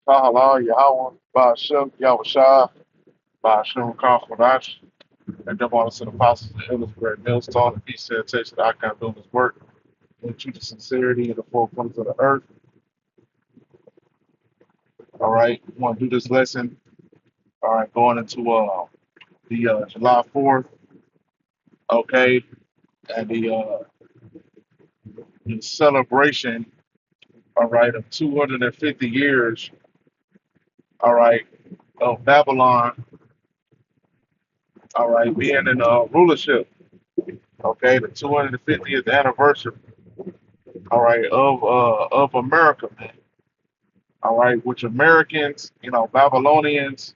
Tahala, Yahweh, Ba'ashem, Yahushua, Ba'ashem, Kafarash, and them honors to the apostles and elders, great millstone, and peace and taste that I can do this work, and true to sincerity in the four corners of the earth. All right, we want to do this lesson. All right, going into the July 4th, okay, and the celebration, all right, of 250 years, all right, of Babylon, all right, being in rulership, okay, the 250th anniversary, all right, of America, man. All right, which Americans, Babylonians,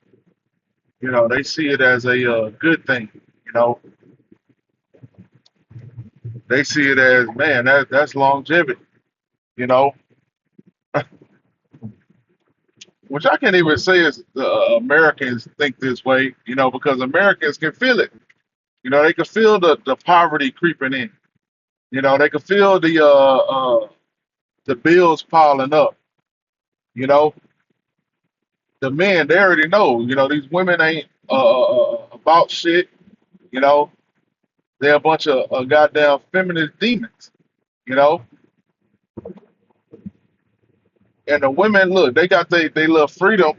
they see it as a good thing. You know, they see it as, man, that's longevity. You know, which I can't even say is the Americans think this way. Because Americans can feel it. They can feel the poverty creeping in. They can feel the bills piling up. You know, the men they already know. These women ain't about shit. You know, they're a bunch of goddamn feminist demons, you know. And the women, look, they got they love freedom,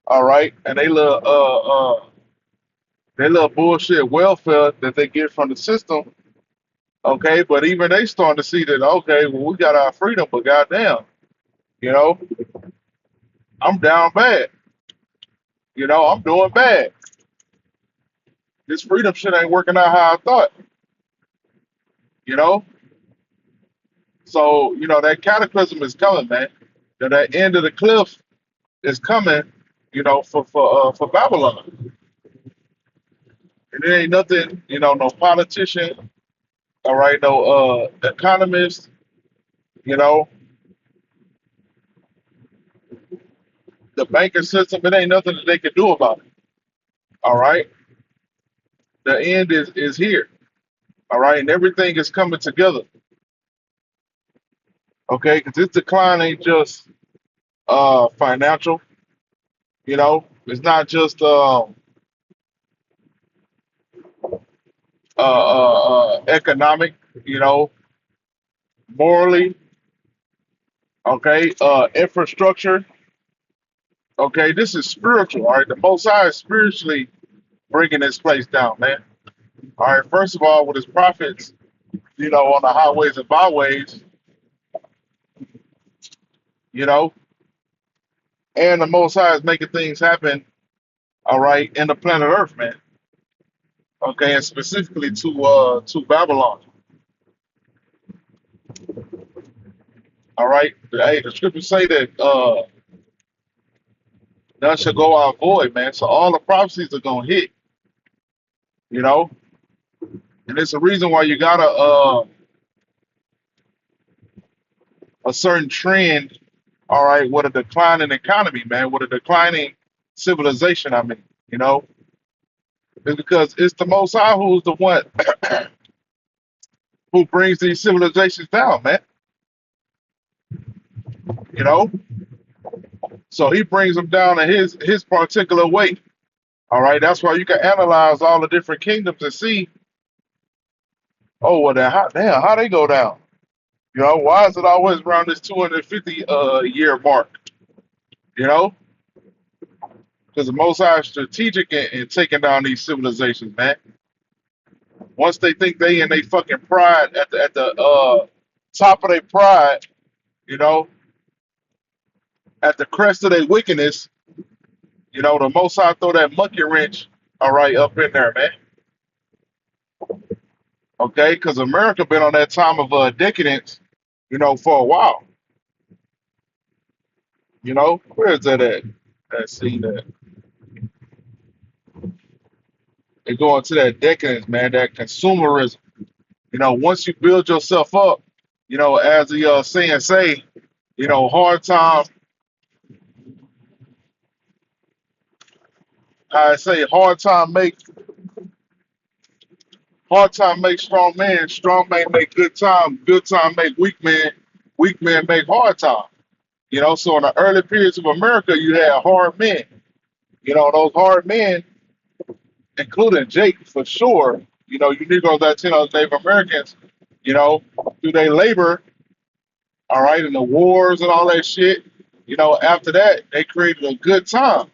all right, and they love bullshit welfare that they get from the system, okay. But even they starting to see that, okay, well, we got our freedom, but goddamn, you know, I'm down bad, I'm doing bad. This freedom shit ain't working out how I thought, you know. So that cataclysm is coming, man. That end of the cliff is coming, for Babylon. And it ain't nothing, no politician, all right, no economist, you know, the banking system. It ain't nothing that they can do about it. All right, the end is here. All right, and everything is coming together. Okay, because this decline ain't just financial. It's not just economic. You know, morally. Okay, infrastructure. Okay, this is spiritual. All right, the Most High is spiritually bringing this place down, man. All right, first of all, with his prophets, on the highways and byways, you know, and the Most High is making things happen, all right, in the planet Earth, man. Okay, and specifically to Babylon. All right, hey, the scriptures say that none shall go out void, man. So all the prophecies are gonna hit, you know, and it's a reason why you got a certain trend, all right, with a declining economy, man, with a declining civilization. I mean, it's because it's the Most High who's the one who brings these civilizations down, man. You know, so he brings them down in his particular way. All right, that's why you can analyze all the different kingdoms and see, oh well, then how they go down? Why is it always around this 250 year mark? You know, because the Most High is strategic in taking down these civilizations, man. Once they think they in they fucking pride at the top of their pride, you know, at the crest of their wickedness, the Most High throw that monkey wrench, all right, up in there, man. Okay, because America been on that time of decadence, for a while. Where is that at? Let's see that they go into that decadence, man. That consumerism. Once you build yourself up, as the saying say, hard time. I say hard time make strong man make good time make weak man make hard time. So in the early periods of America, you had hard men. Those hard men, including Jake for sure. You Negroes, Latinos, Native Americans. Through their labor, all right, and the wars and all that shit. After that, they created a good time.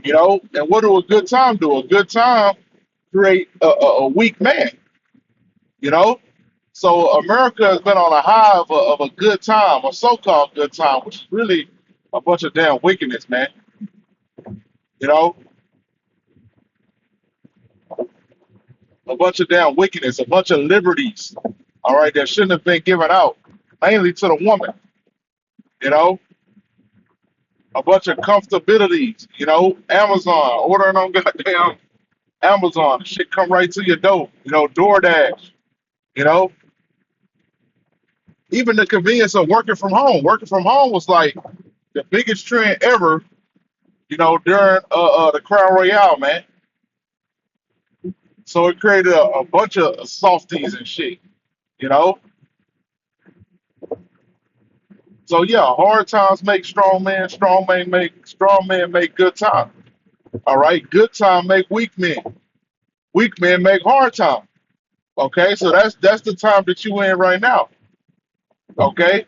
And what do a good time do? A good time create a weak man. You know, so America has been on a high of a good time, a so-called good time, which is really a bunch of damn wickedness, man. You know, a bunch of damn wickedness, a bunch of liberties, all right, that shouldn't have been given out, mainly to the woman. You know, a bunch of comfortabilities. Amazon, ordering on goddamn Amazon, shit come right to your door. DoorDash. You know, even the convenience of working from home. Working from home was like the biggest trend ever. During the Crown Royale, man. So it created a bunch of softies and shit. You know. So yeah, hard times make strong men. Strong men make good time. All right, good time make weak men. Weak men make hard time. Okay, so that's the time that you in right now. Okay,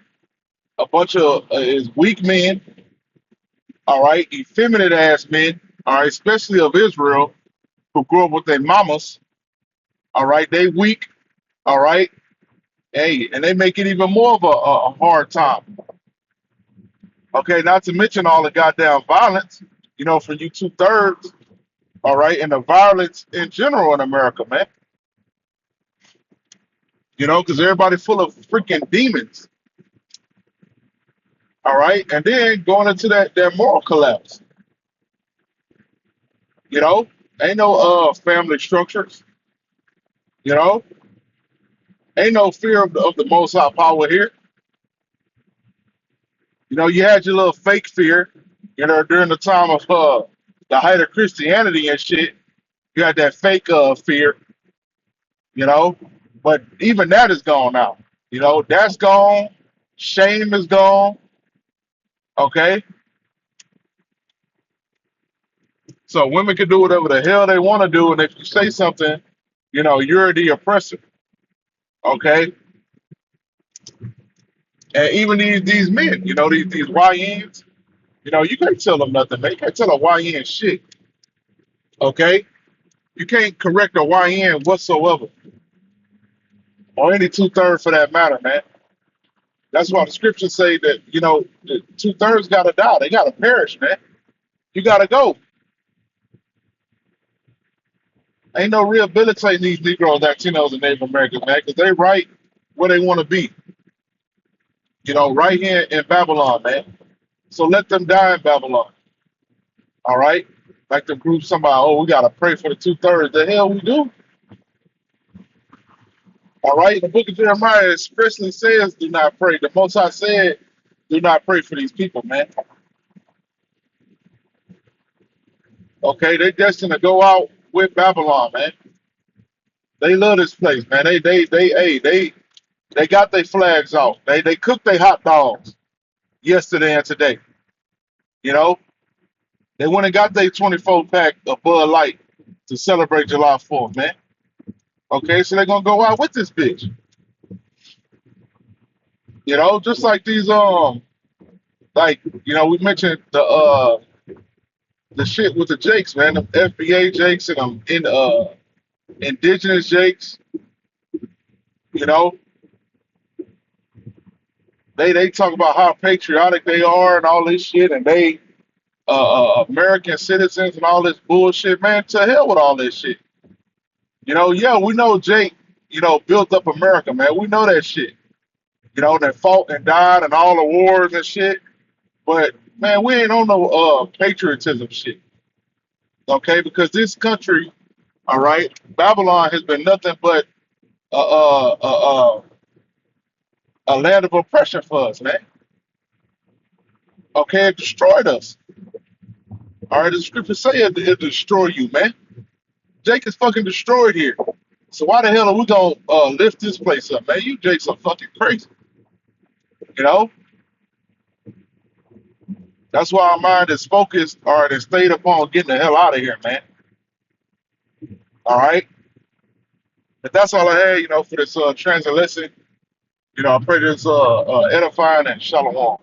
a bunch of is weak men. All right, effeminate ass men. All right, especially of Israel who grew up with their mamas. All right, they weak. All right, hey, and they make it even more of a hard time. Okay, not to mention all the goddamn violence. For you 2/3. All right, and the violence in general in America, man. Because everybody full of freaking demons. All right, and then going into that moral collapse. You know, ain't no family structures. You know, ain't no fear of the Most High power here. You had your little fake fear. During the time of the height of Christianity and shit, you had that fake fear. You know, but even that is gone now. That's gone. Shame is gone. Okay, so women can do whatever the hell they want to do, and if you say something, you're the oppressor. Okay, and even these men, these YNs, you can't tell them nothing, man. You can't tell a YN shit. Okay, you can't correct a YN whatsoever, or any 2/3 for that matter, man. That's why the scriptures say that the 2/3 got to die. They got to perish, man. You got to go. Ain't no rehabilitating these Negroes, Latinos, and Native Americans, man, because they right where they want to be. Right here in Babylon, man. So let them die in Babylon. All right. Like the group, somebody, oh, we gotta pray for the 2/3. The hell we do. All right. The book of Jeremiah expressly says, "Do not pray." The Most High said, "Do not pray for these people, man." Okay, they destined to go out with Babylon, man. They love this place, man. They got their flags out. They cooked their hot dogs yesterday and today. You know, they went and got their 24 pack of Bud Light to celebrate July 4th, man. Okay, so they're gonna go out with this bitch. Just like these like we mentioned the shit with the Jakes, man, the FBA Jakes and them indigenous Jakes, you know, they talk about how patriotic they are and all this shit, and they American citizens and all this bullshit, man. To hell with all this shit. Yeah, we know Jake, built up America, man. We know that shit. That fought and died and all the wars and shit. But man, we ain't on no patriotism shit. Okay, because this country, all right, Babylon has been nothing but a a a, a, a land of oppression for us, man. Okay, it destroyed us. All right, the scriptures say it destroy you, man. Jake is fucking destroyed here. So why the hell are we gonna lift this place up, man? You Jakes are fucking crazy, you know. That's why our mind is focused or it is stayed upon getting the hell out of here, man. All right. But that's all I had, for this transit lesson. I pray this edifying and shalom.